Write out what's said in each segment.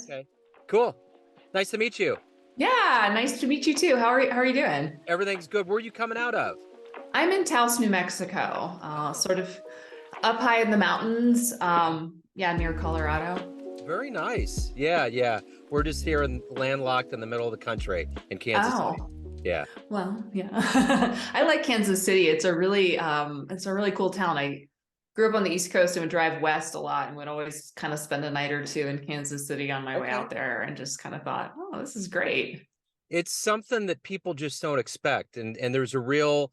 Okay, cool. Nice to meet you. Yeah, nice to meet you too. How are you doing? Everything's good. Where are you coming out of? I'm in Taos, New Mexico, Oh, sort of up high in the mountains. Yeah, near Colorado. very nice. Yeah, yeah. We're just here in landlocked in the middle of the country in Kansas City. Oh, Yeah. well, yeah. I like Kansas City. It's a really cool town. I grew up on the East Coast and would drive west a lot and would always kind of spend a night or two in Kansas City on my way Okay. out there and just kind of thought, oh, this is great. It's something that people just don't expect, and there's a real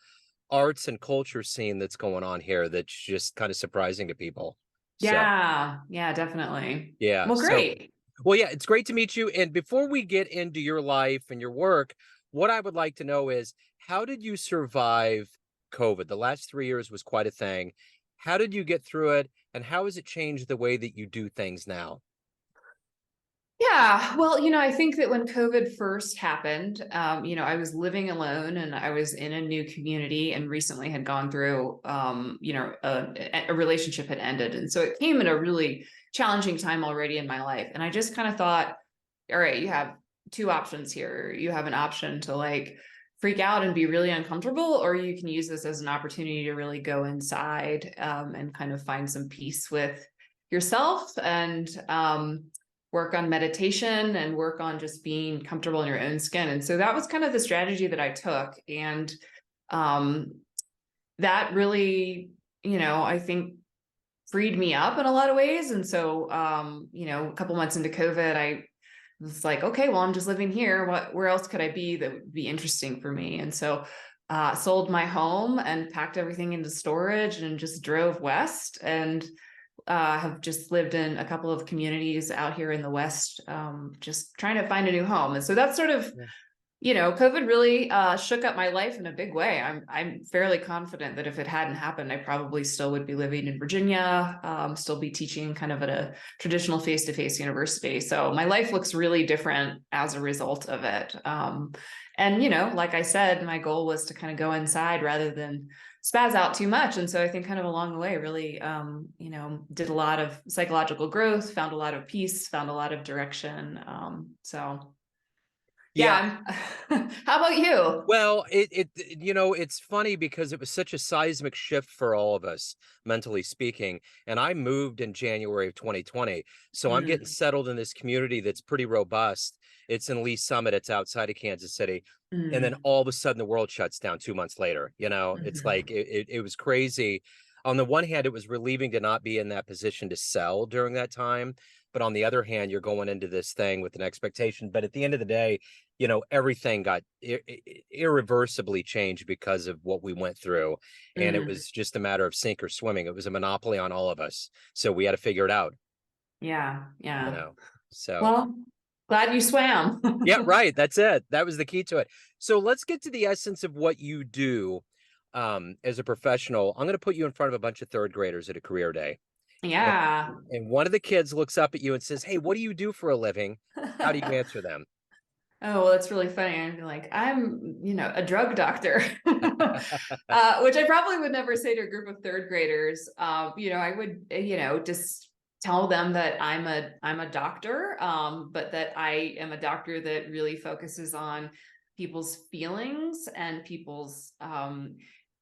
arts and culture scene that's going on here that's just kind of surprising to people. So, Yeah, yeah, definitely. yeah. Well, So, great. well, yeah, it's great to meet you. And before we get into your life and your work, what I would like to know is how did you survive COVID? The last 3 years was quite a thing. How did you get through it? And how has it changed the way that you do things now? Yeah, well, I think that when COVID first happened, I was living alone and I was in a new community and recently had gone through, a relationship had ended. And so it came at a really challenging time already in my life. And I just kind of thought, all right, you have two options here. You have an option to like freak out and be really uncomfortable, or you can use this as an opportunity to really go inside and kind of find some peace with yourself and, work on meditation and work on just being comfortable in your own skin. And so that was kind of the strategy that I took. And um, that really, I think freed me up in a lot of ways. And so, a couple months into COVID, I was like, okay, well, I'm just living here. Where else could I be that would be interesting for me? And so, sold my home and packed everything into storage and just drove west and have just lived in a couple of communities out here in the West, just trying to find a new home. And so that's sort of, Yeah. COVID really shook up my life in a big way. I'm fairly confident that if it hadn't happened, I probably still would be living in Virginia, still be teaching kind of at a traditional face-to-face university. So my life looks really different as a result of it. And like I said, my goal was to kind of go inside rather than spaz out too much. And so I think kind of along the way, really, did a lot of psychological growth, found a lot of peace, found a lot of direction. So Yeah. yeah. How about you? Well, it's funny because it was such a seismic shift for all of us, mentally speaking. And I moved in January of 2020. So I'm getting Mm, settled in this community that's pretty robust. It's in Lee Summit, it's outside of Kansas City. And then mm, all of a sudden the world shuts down 2 months later. It's like mhm, it was crazy. On the one hand, it was relieving to not be in that position to sell during that time. But on the other hand, you're going into this thing with an expectation. But at the end of the day, everything got irreversibly changed because of what we went through. And it mm. was just a matter of sink or swimming. It was a monopoly on all of us. So we had to figure it out, Yeah, you yeah. know. So, Well, glad you swam. yeah, right. That's it. That was the key to it. So let's get to the essence of what you do as a professional. I'm going to put you in front of a bunch of third graders at a career day. And, Yeah. and one of the kids looks up at you and says, "Hey, what do you do for a living?" How do you answer them? Oh, well, that's really funny. I'd be like, I'm, a drug doctor, which I probably would never say to a group of third graders. I would, just tell them that I'm a doctor, but that I am a doctor that really focuses on people's feelings and people's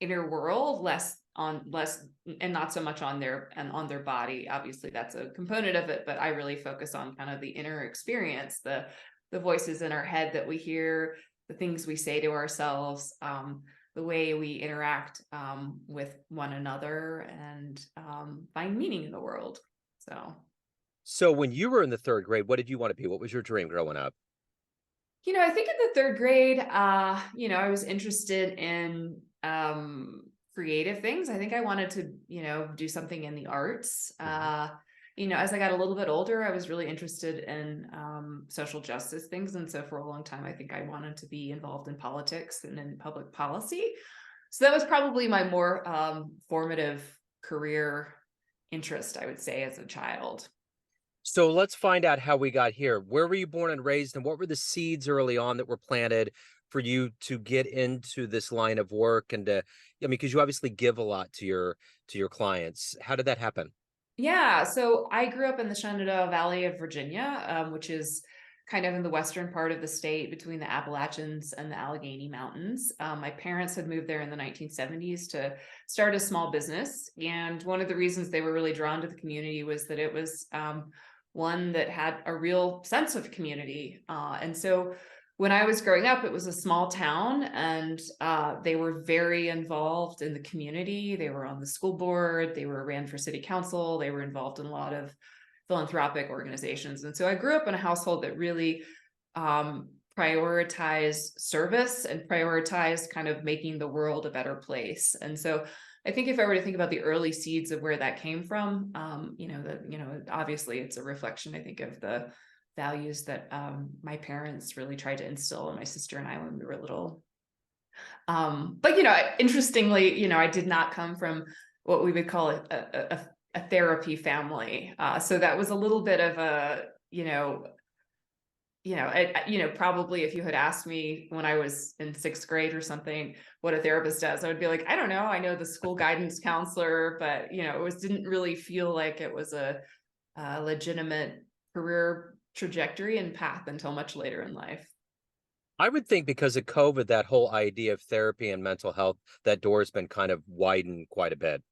inner world, less and not so much on their body. Obviously, that's a component of it, but I really focus on kind of the inner experience, the voices in our head that we hear, the things we say to ourselves, the way we interact with one another and find meaning in the world. So, So when you were in the third grade, what did you want to be? What was your dream growing up? I think in the third grade, I was interested in creative things. I think I wanted to, do something in the arts. Mhm. As I got a little bit older, I was really interested in social justice things. And so for a long time, I think I wanted to be involved in politics and in public policy. So that was probably my more formative career interest, I would say, as a child. So let's find out how we got here. Where were you born and raised, and what were the seeds early on that were planted for you to get into this line of work? And I mean, because you obviously give a lot to your clients. How did that happen? Yeah, so I grew up in the Shenandoah Valley of Virginia, which is kind of in the western part of the state between the Appalachians and the Allegheny Mountains. My parents had moved there in the 1970s to start a small business. And one of the reasons they were really drawn to the community was that it was one that had a real sense of community. And so when I was growing up, it was a small town, and they were very involved in the community. They were on the school board, they were ran for city council, they were involved in a lot of philanthropic organizations. And so I grew up in a household that really prioritized service and prioritized kind of making the world a better place. And so I think if I were to think about the early seeds of where that came from, obviously it's a reflection, I think, of the values that my parents really tried to instill in my sister and I when we were little. But interestingly, I did not come from what we would call a therapy family. So that was a little bit of a, probably if you had asked me when I was in sixth grade or something, what a therapist does, I would be like, I don't know. I know the school guidance counselor, but didn't really feel like it was a legitimate career trajectory and path until much later in life. I would think because of COVID, that whole idea of therapy and mental health, that door has been kind of widened quite a bit.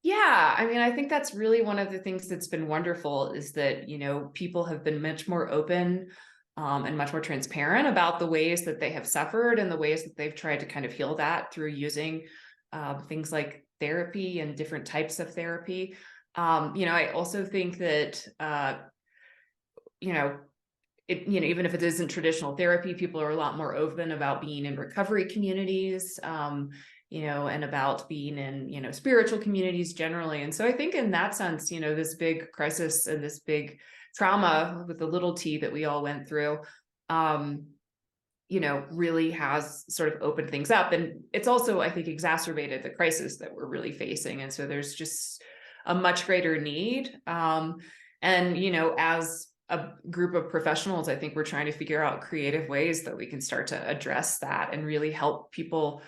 Yeah, I mean, I think that's really one of the things that's been wonderful is that, people have been much more open and much more transparent about the ways that they have suffered and the ways that they've tried to kind of heal that through using things like therapy and different types of therapy. I also think that, even if it isn't traditional therapy, people are a lot more open about being in recovery communities. And about being in, spiritual communities generally. And so I think in that sense, this big crisis and this big trauma with the little t that we all went through, really has sort of opened things up. And it's also, I think, exacerbated the crisis that we're really facing. And so there's just a much greater need. And, as a group of professionals, I think we're trying to figure out creative ways that we can start to address that and really help people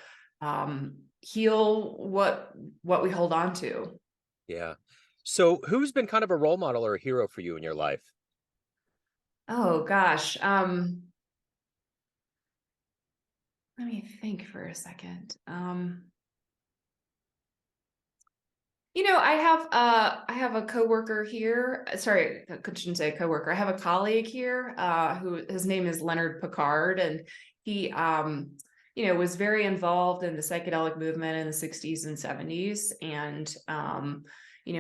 heal what we hold on to. Yeah. So who's been kind of a role model or a hero for you in your life? Oh gosh. Let me think for a second. I have a coworker here. Sorry, I shouldn't say coworker. I have a colleague here who his name is Leonard Picard, and he was very involved in the psychedelic movement in the 60s and 70s, and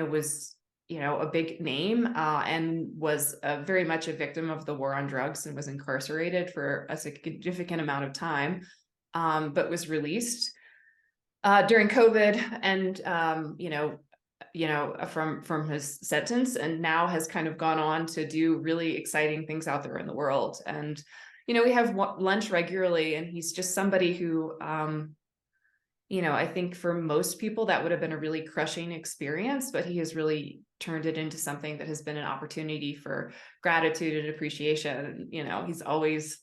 was a big name and was very much a victim of the war on drugs and was incarcerated for a significant amount of time, but was released during COVID, and from his sentence, and now has kind of gone on to do really exciting things out there in the world. And we have lunch regularly, and he's just somebody who I think for most people that would have been a really crushing experience, but he has really turned it into something that has been an opportunity for gratitude and appreciation. He's always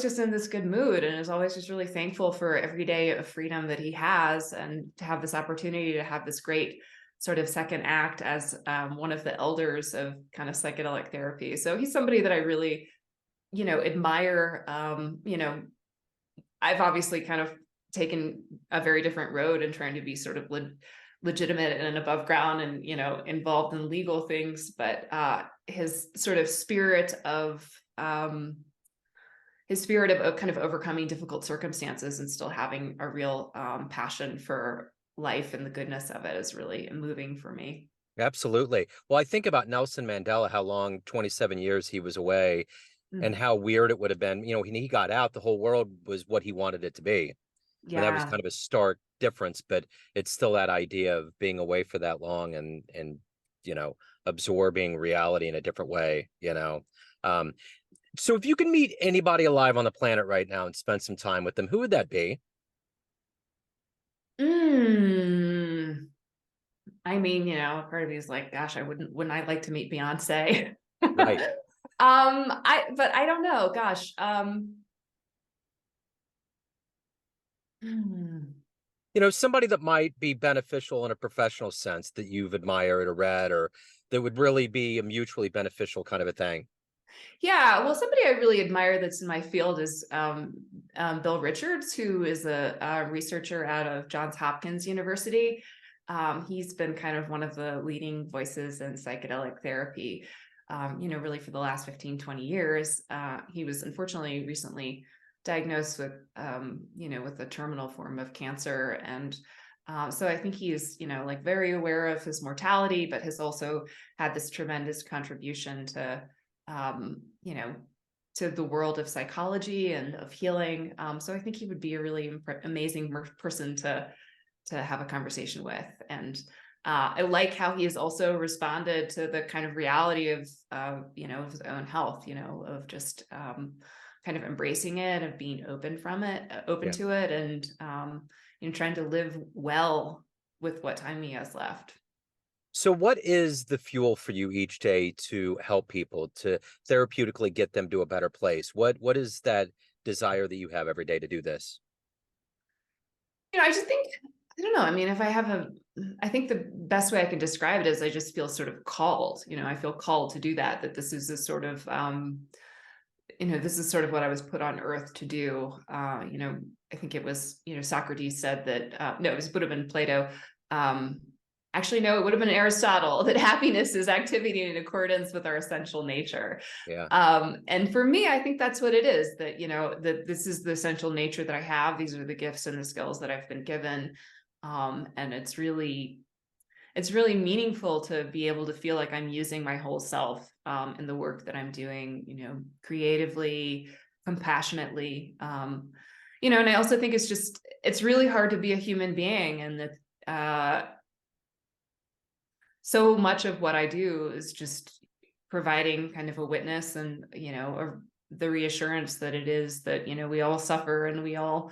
just in this good mood and is always just really thankful for every day of freedom that he has, and to have this opportunity to have this great sort of second act as one of the elders of kind of psychedelic therapy. So he's somebody that I really, admire. I've obviously kind of taken a very different road in trying to be sort of legitimate and above ground and, involved in legal things, but his sort of spirit of kind of overcoming difficult circumstances and still having a real passion for life and the goodness of it is really moving for me. Absolutely. Well, I think about Nelson Mandela, how long, 27 years he was away, and Mm. how weird it would have been. When he got out, the whole world was what he wanted it to be. I mean, that was Yeah. kind of a stark difference, but it's still that idea of being away for that long and absorbing reality in a different way. Um, so if you can meet anybody alive on the planet right now and spend some time with them, who would that be? Mm. I mean, part of me is like, gosh, wouldn't I like to meet Beyonce? Right. But I don't know. Gosh. Hmm. Somebody that might be beneficial in a professional sense that you've admired or read, or that would really be a mutually beneficial kind of a thing. Yeah, well, somebody I really admire that's in my field is Bill Richards, who is a researcher out of Johns Hopkins University. He's been kind of one of the leading voices in psychedelic therapy, really for the last 15, 20 years. He was unfortunately recently diagnosed with, with a terminal form of cancer. And so I think he's, like very aware of his mortality, but has also had this tremendous contribution to to the world of psychology and of healing. So I think he would be a really amazing person to have a conversation with. And I like how he has also responded to the kind of reality of of his own health, of just kind of embracing it, of being open Yeah. to it, and trying to live well with what time he has left. So what is the fuel for you each day to help people to therapeutically get them to a better place? What is that desire that you have every day to do this? I just think, I don't know. I mean, if I think the best way I can describe it is I just feel sort of called, I feel called to do that, that this is a sort of, this is sort of what I was put on earth to do. I think it was, Socrates said that, no, it would have been Plato. Um, Actually, no, it would have been Aristotle, that happiness is activity in accordance with our essential nature. Yeah. And for me, I think that's what it is, that, that this is the essential nature that I have. These are the gifts and the skills that I've been given. And it's really meaningful to be able to feel like I'm using my whole self in the work that I'm doing, creatively, compassionately. And I also think it's really hard to be a human being, and that so much of what I do is just providing kind of a witness and, the reassurance that it is that, we all suffer and we all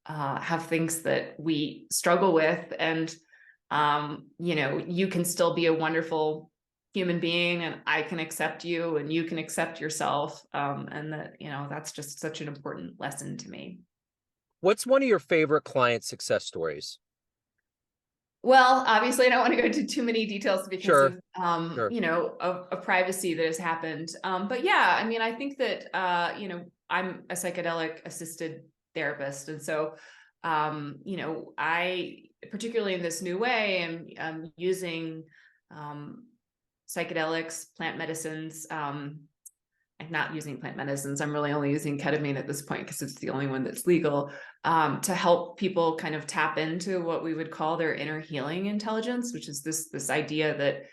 have things that we struggle with. And, you can still be a wonderful human being, and I can accept you and you can accept yourself. And that, that's just such an important lesson to me. What's one of your favorite client success stories? Well, obviously, I don't want to go into too many details because Sure, of, sure. of privacy that has happened. But yeah, I mean, I think that, I'm a psychedelic assisted therapist. And so, I, particularly in this new way, am using psychedelics, plant medicines. I'm not using plant medicines. I'm really only using ketamine at this point because it's the only one that's legal, to help people kind of tap into what we would call their inner healing intelligence, which is this idea that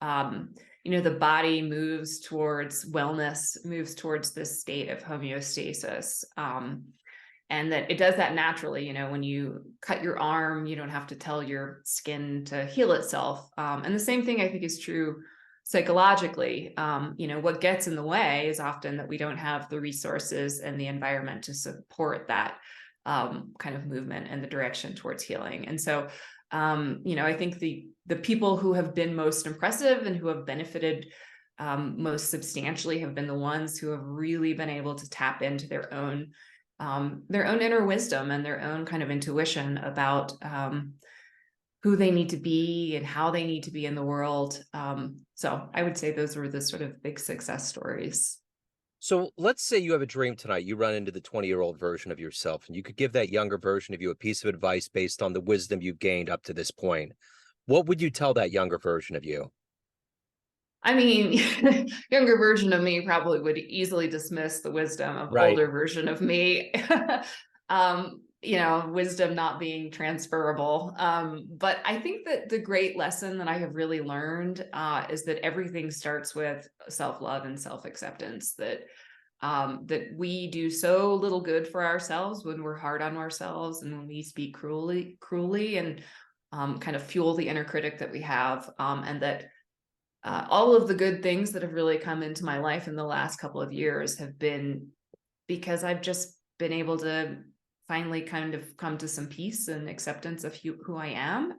the body moves towards wellness, moves towards this state of homeostasis. And that it does that naturally. When you cut your arm, you don't have to tell your skin to heal itself. And the same thing I think is true psychologically. What gets in the way is often that we don't have the resources and the environment to support that kind of movement and the direction towards healing. And so, I think the people who have been most impressive and who have benefited most substantially have been the ones who have really been able to tap into their own inner wisdom and their own kind of intuition about who they need to be and how they need to be in the world. So I would say those were the sort of big success stories. So let's say you have a dream tonight. You run into the 20-year-old version of yourself, and you could give that younger version of you a piece of advice based on the wisdom you've gained up to this point. What would you tell that younger version of you? I mean, younger version of me probably would easily dismiss the wisdom of Right. older version of me. Wisdom not being transferable. But I think that the great lesson that I have really learned is that everything starts with self-love and self-acceptance, that we do so little good for ourselves when we're hard on ourselves and when we speak cruelly and kind of fuel the inner critic that we have. And that all of the good things that have really come into my life in the last couple of years have been because I've just been able to finally kind of come to some peace and acceptance of who I am.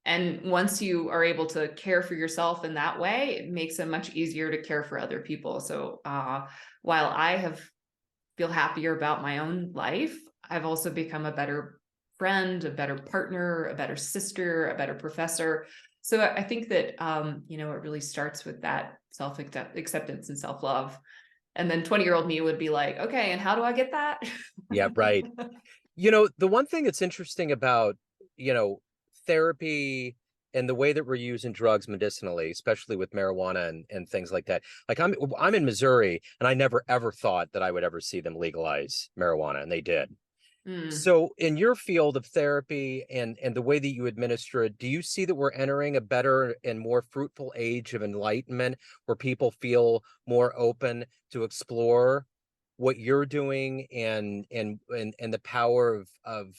And once you are able to care for yourself in that way, it makes it much easier to care for other people. So while I feel happier about my own life, I've also become a better friend, a better partner, a better sister, a better professor. So I think that, it really starts with that self-acceptance and self-love. And then 20-year-old me would be like, okay, and how do I get that? Yeah, right. The one thing that's interesting about, you know, therapy and the way that we're using drugs medicinally, especially with marijuana and things like that. Like I'm in Missouri, and I never ever thought that I would ever see them legalize marijuana, and they did. Mm. So in your field of therapy and the way that you administer it, do you see that we're entering a better and more fruitful age of enlightenment where people feel more open to explore what you're doing and the power of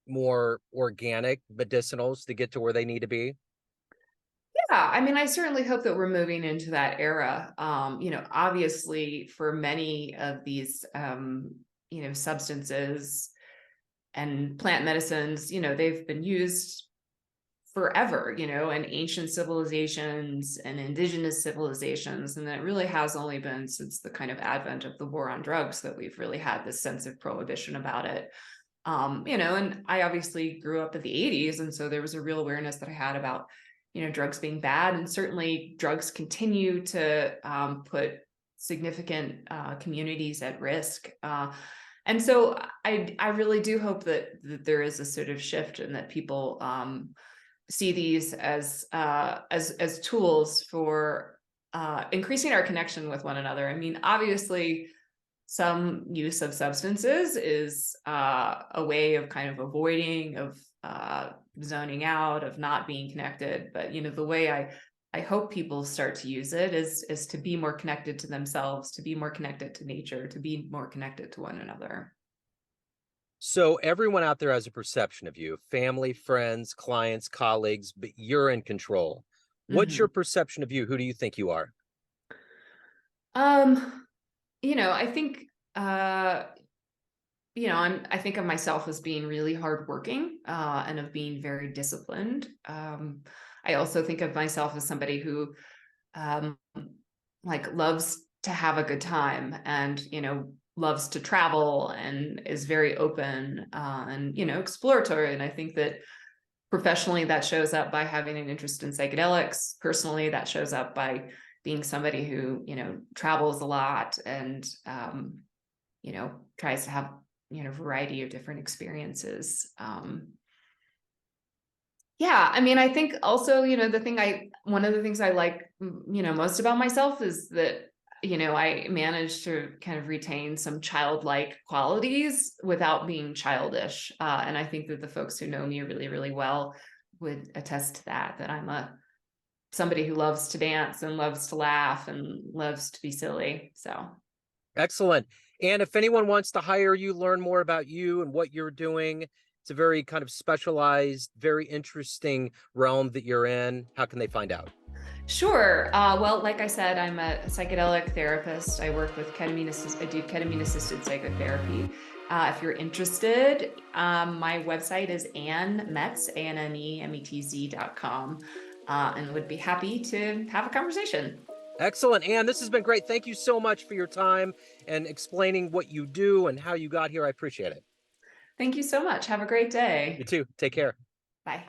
more organic medicinals to get to where they need to be? Yeah, I mean, I certainly hope that we're moving into that era. Obviously, for many of these, substances and plant medicines, they've been used forever, in ancient civilizations and indigenous civilizations. And that really has only been since the kind of advent of the war on drugs that we've really had this sense of prohibition about it. And I obviously grew up in the 80s. And so there was a real awareness that I had about, drugs being bad. And certainly drugs continue to put significant communities at risk. And so I really do hope that there is a sort of shift and that people see these as tools for increasing our connection with one another. I mean, obviously, some use of substances is a way of kind of avoiding, of zoning out, of not being connected. But the way I hope people start to use it is to be more connected to themselves, to be more connected to nature, to be more connected to one another. So everyone out there has a perception of you, family, friends, clients, colleagues, but you're in control. What's your Mhm. perception of you? Who do you think you are? Um, I think I think of myself as being really hardworking and of being very disciplined. I also think of myself as somebody who um, like loves to have a good time and loves to travel and is very open and exploratory. And I think that professionally that shows up by having an interest in psychedelics. Personally, that shows up by being somebody who travels a lot and tries to have variety of different experiences. Yeah, I mean, I think also, one of the things I like, most about myself is that, I managed to kind of retain some childlike qualities without being childish. And I think that the folks who know me really, really well would attest to that I'm somebody who loves to dance and loves to laugh and loves to be silly. So. Excellent. And if anyone wants to hire you, learn more about you and what you're doing, it's a very kind of specialized, very interesting realm that you're in. How can they find out? Sure. Well, like I said, I'm a psychedelic therapist. I work with I do ketamine assisted psychotherapy. If you're interested, my website is Metz, ANNEMETZ.com, and would be happy to have a conversation. Excellent. Anne, this has been great. Thank you so much for your time and explaining what you do and how you got here. I appreciate it. Thank you so much. Have a great You day. too. Take care. Bye.